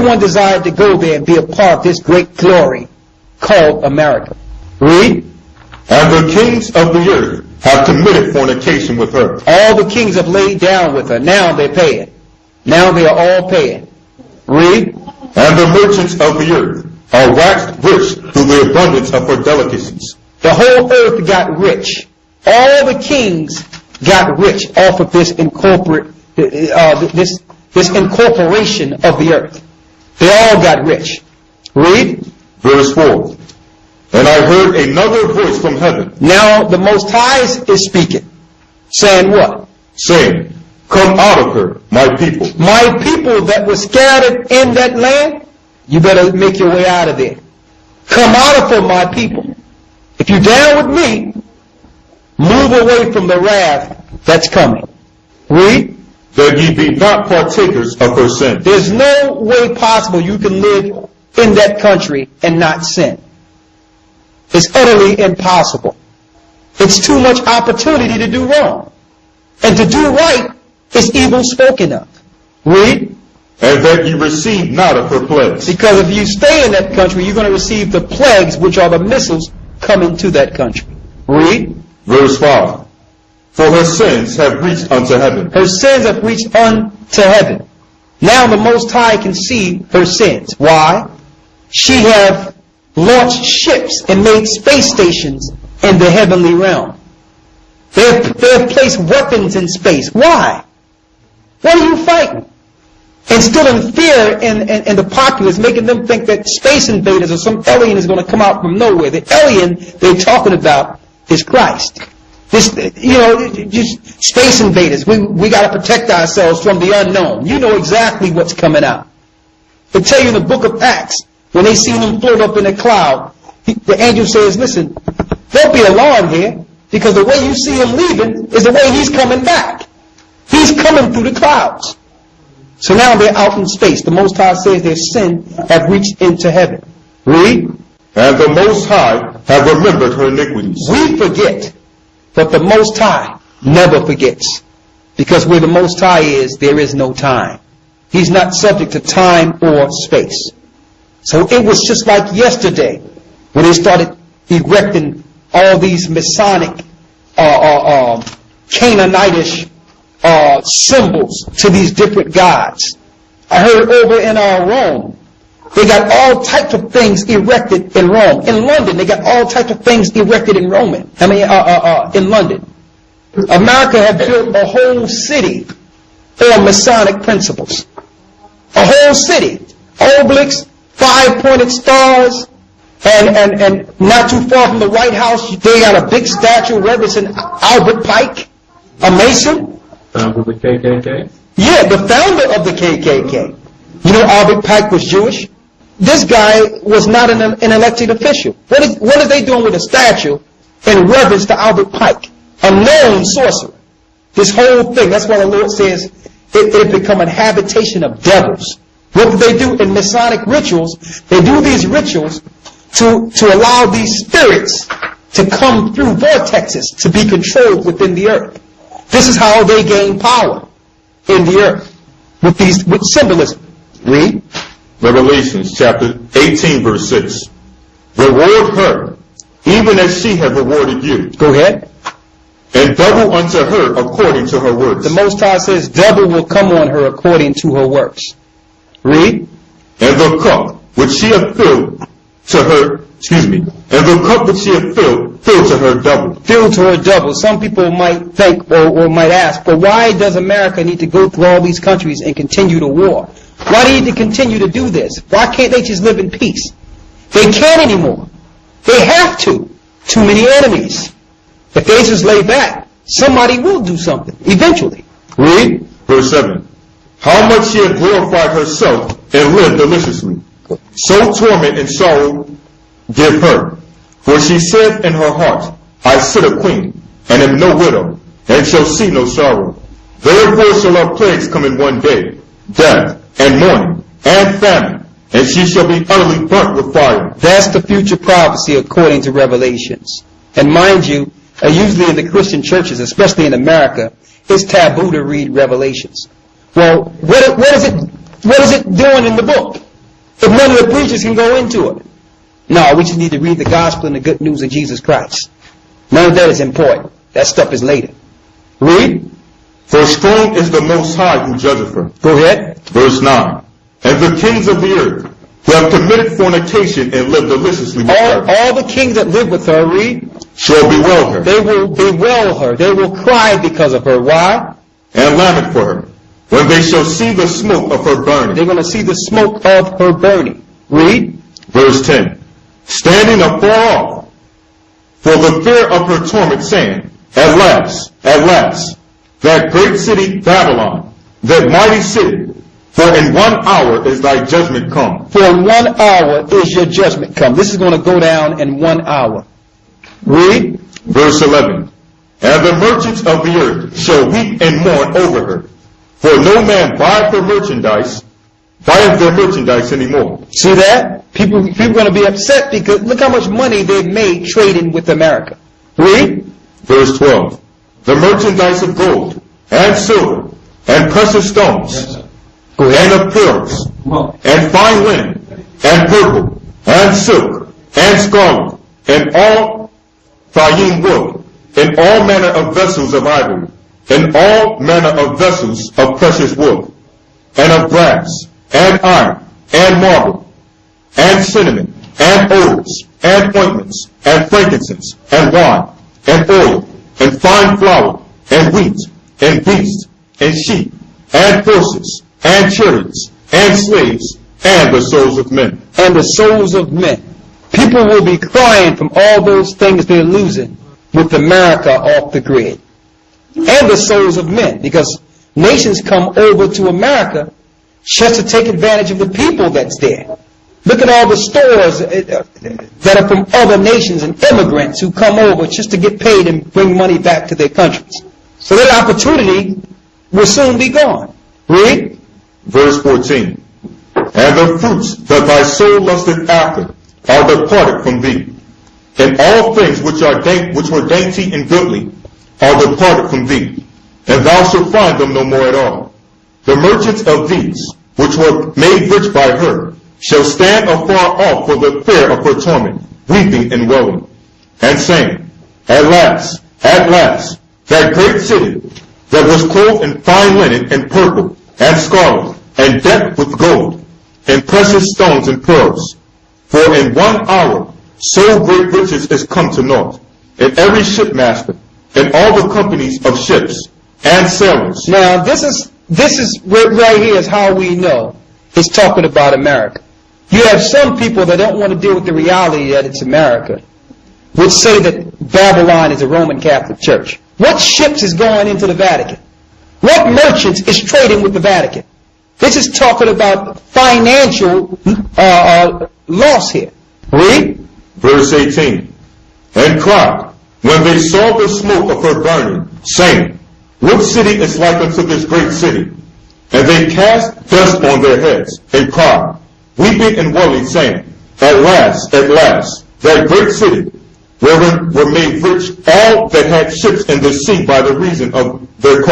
Everyone desired to go there and be a part of this great glory called America. Read. And the kings of the earth have committed fornication with her. All the kings have laid down with her. Now they're paying. Now they are all paying. Read. And the merchants of the earth are waxed rich through the abundance of her delicacies. The whole earth got rich. All the kings got rich off of this this incorporation of the earth. They all got rich. Read. Verse 4. And I heard another voice from heaven. Now the Most High is speaking. Saying what? Saying, come out of her, my people. My people that were scattered in that land, you better make your way out of there. Come out of her, my people. If you're down with me, move away from the wrath that's coming. Read. That ye be not partakers of her sin. There's no way possible you can live in that country and not sin. It's utterly impossible. It's too much opportunity to do wrong. And to do right is evil spoken of. Read. And that ye receive not of her plagues. Because if you stay in that country, you're going to receive the plagues, which are the missiles coming to that country. Read. Verse 5. For her sins have reached unto heaven. Her sins have reached unto heaven. Now the Most High can see her sins. Why? She have launched ships and made space stations in the heavenly realm. They have placed weapons in space. Why? What are you fighting? Instilling fear in the populace, making them think that space invaders or some alien is going to come out from nowhere. The alien they're talking about is Christ. Just space invaders. We got to protect ourselves from the unknown. You know exactly what's coming out. They tell you in the book of Acts, when they seen him float up in a cloud, the angel says, listen, don't be alarmed here, because the way you see him leaving is the way he's coming back. He's coming through the clouds. So now they're out in space. The Most High says their sin have reached into heaven. Read. And the Most High have remembered her iniquities. We forget, but the Most High never forgets. Because where the Most High is, there is no time. He's not subject to time or space. So it was just like yesterday when they started erecting all these Masonic, Canaanitish symbols to these different gods. I heard over in Rome, they got all types of things erected in Rome. In London, they got all types of things erected in London. America had built a whole city on Masonic principles. A whole city. Obelisks, 5-pointed stars, and not too far from the White House, they got a big statue referencing Albert Pike, a Mason. Founder of the KKK? Yeah, the founder of the KKK. You know Albert Pike was Jewish? This guy was not an elected official. What are they doing with a statue in reverence to Albert Pike, a known sorcerer? This whole thing, that's why the Lord says it had become a habitation of devils. What do they do in Masonic rituals? They do these rituals to allow these spirits to come through vortexes to be controlled within the earth. This is how they gain power in the earth with symbolism. Read. Revelations chapter 18 verse 6. Reward her, even as she hath rewarded you. Go ahead. And double unto her according to her works. The Most High says double will come on her according to her works. Read. And the cup which she hath filled to her, and the cup which she hath filled to her double. Filled to her double. Some people might think or might ask, but why does America need to go through all these countries and continue the war? Why do you need to continue to do this? Why can't they just live in peace? They can't anymore. They have to. Too many enemies. If they just lay back, somebody will do something eventually. Read. Verse 7. How much she hath glorified herself and lived deliciously. So torment and sorrow give her. For she said in her heart, I sit a queen, and am no widow, and shall see no sorrow. Therefore shall her plagues come in one day, death, and mourning, and famine, and she shall be utterly burnt with fire. That's the future prophecy according to Revelations. And mind you, usually in the Christian churches, especially in America, it's taboo to read Revelations. Well, what is it doing in the book? if none of the preachers can go into it? No, we just need to read the gospel and the good news of Jesus Christ. None of that is important. That stuff is later. Read. For strong is the Most High who judgeth her. Go ahead. Verse 9. And the kings of the earth who have committed fornication and lived deliciously with her All the kings that live with her, read, shall bewail her they will bewail her. They will cry because of her. Why? and lament for her when they shall see the smoke of her burning. They're going to see the smoke of her burning. Read. Verse 10. Standing afar off for the fear of her torment, saying, at last, that great city Babylon, that mighty city, for in 1 hour is thy judgment come. For in 1 hour is your judgment come. This is going to go down in 1 hour. Read. Verse 11. And the merchants of the earth shall weep and mourn over her, for no man buyeth their merchandise anymore. See that? People are going to be upset because look how much money they've made trading with America. Read. Verse 12. The merchandise of gold and silver and precious stones Go ahead. and of pearls and fine linen and purple and silk and scarlet and all fine wood and all manner of vessels of ivory and all manner of vessels of precious wood and of brass and iron and marble and cinnamon and odors and ointments and frankincense and wine and oil and fine flour and wheat and beasts and sheep and horses and chariots and slaves and the souls of men. And the souls of men. People will be crying from all those things they're losing with America off the grid. And the souls of men, because nations come over to America just to take advantage of the people that's there. Look at all the stores that are from other nations and immigrants who come over just to get paid and bring money back to their countries. So that opportunity will soon be gone. Read. Verse 14. And the fruits that thy soul lusteth after are departed from thee, and all things which were dainty and goodly are departed from thee, and thou shalt find them no more at all. The merchants of these, which were made rich by her, shall stand afar off for the fear of her torment, weeping and wailing, and saying, at last, that great city that was clothed in fine linen and purple and scarlet and decked with gold and precious stones and pearls, for in 1 hour so great riches is come to naught, and every shipmaster and all the companies of ships and sailors. Now this is right here is how we know it's talking about America. You have some people that don't want to deal with the reality that it's America, which say that Babylon is a Roman Catholic Church. What ships is going into the Vatican? What merchants is trading with the Vatican? This is talking about financial loss here. Read. Verse 18. And cried, when they saw the smoke of her burning, saying, what city is like unto this great city? And they cast dust on their heads, and cried, weeping and wailing, saying, at last, that great city, wherein were made rich all that had ships in the sea by the reason of her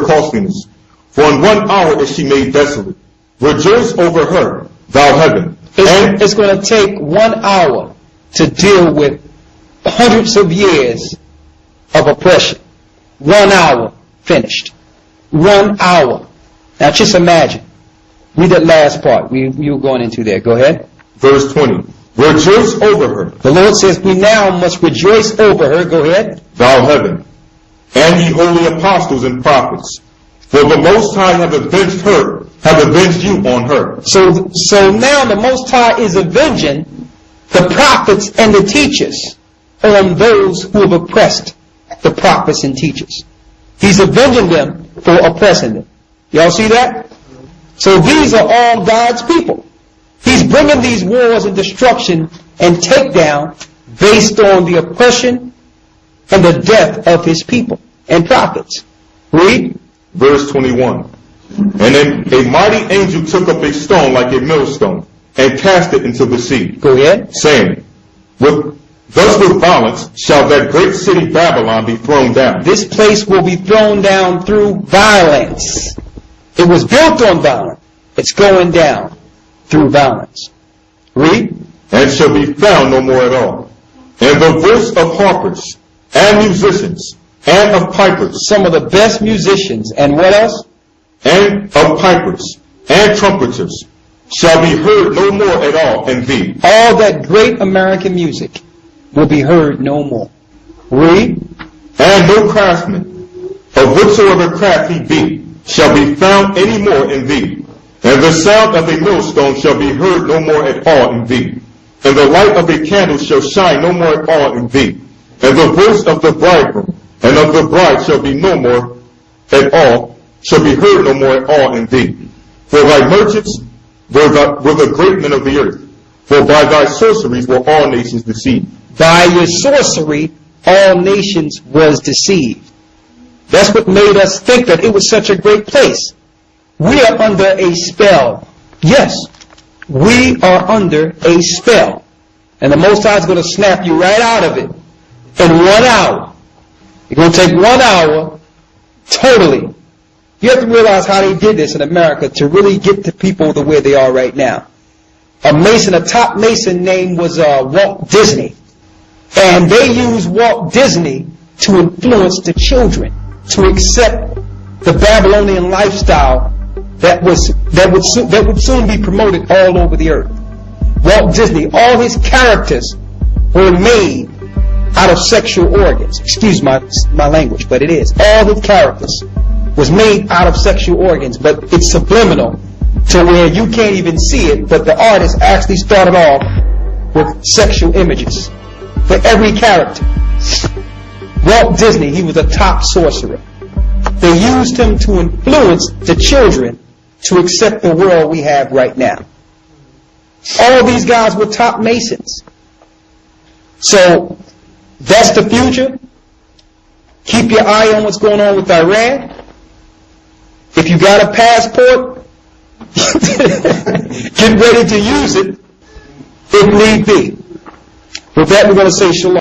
costliness. For in 1 hour is she made desolate. Rejoice over her, thou heaven. It's going to take 1 hour to deal with hundreds of years of oppression. 1 hour, finished. 1 hour. Now just imagine. Read that last part you were going into there. Go ahead. Verse 20. Rejoice over her. The Lord says we now must rejoice over her. Go ahead. Thou heaven, and ye holy apostles and prophets, for the Most High have avenged you on her. So now the Most High is avenging the prophets and the teachers on those who have oppressed the prophets and teachers. He's avenging them for oppressing them. Y'all see that? So these are all God's people. He's bringing these wars and destruction and takedown based on the oppression and the death of his people and prophets. Read. Verse 21. And then a mighty angel took up a stone like a millstone and cast it into the sea. Go ahead. Saying, thus with violence shall that great city Babylon be thrown down. This place will be thrown down through violence. It was built on violence. It's going down. through violence. Read. And shall be found no more at all. And the voice of harpers and musicians and of pipers, Some of the best musicians, and what else? and of pipers and trumpeters shall be heard no more at all in thee. All that great American music will be heard no more. Read. And no craftsman, of whatsoever craft he be, shall be found any more in thee. And the sound of a millstone shall be heard no more at all in thee. And the light of a candle shall shine no more at all in thee. And the voice of the bridegroom and of the bride shall be no more at all, shall be heard no more at all in thee. For thy merchants were the great men of the earth. For by thy sorceries were all nations deceived. By your sorcery, all nations was deceived. That's what made us think that it was such a great place. We are under a spell. Yes, we are under a spell. And the Most High is going to snap you right out of it in 1 hour. It's going to take 1 hour totally. You have to realize how they did this in America to really get the people to where they are right now. A top Mason name was Walt Disney. And they used Walt Disney to influence the children to accept the Babylonian lifestyle that would soon be promoted all over the earth. Walt Disney, all his characters were made out of sexual organs. Excuse my language, but it is. All his characters was made out of sexual organs, but it's subliminal to where you can't even see it, but the artist actually started off with sexual images for every character. Walt Disney, he was a top sorcerer. They used him to influence the children to accept the world we have right now. All these guys were top Masons. So, that's the future. Keep your eye on what's going on with Iran. If you got a passport, get ready to use it if need be. With that, we're going to say shalom.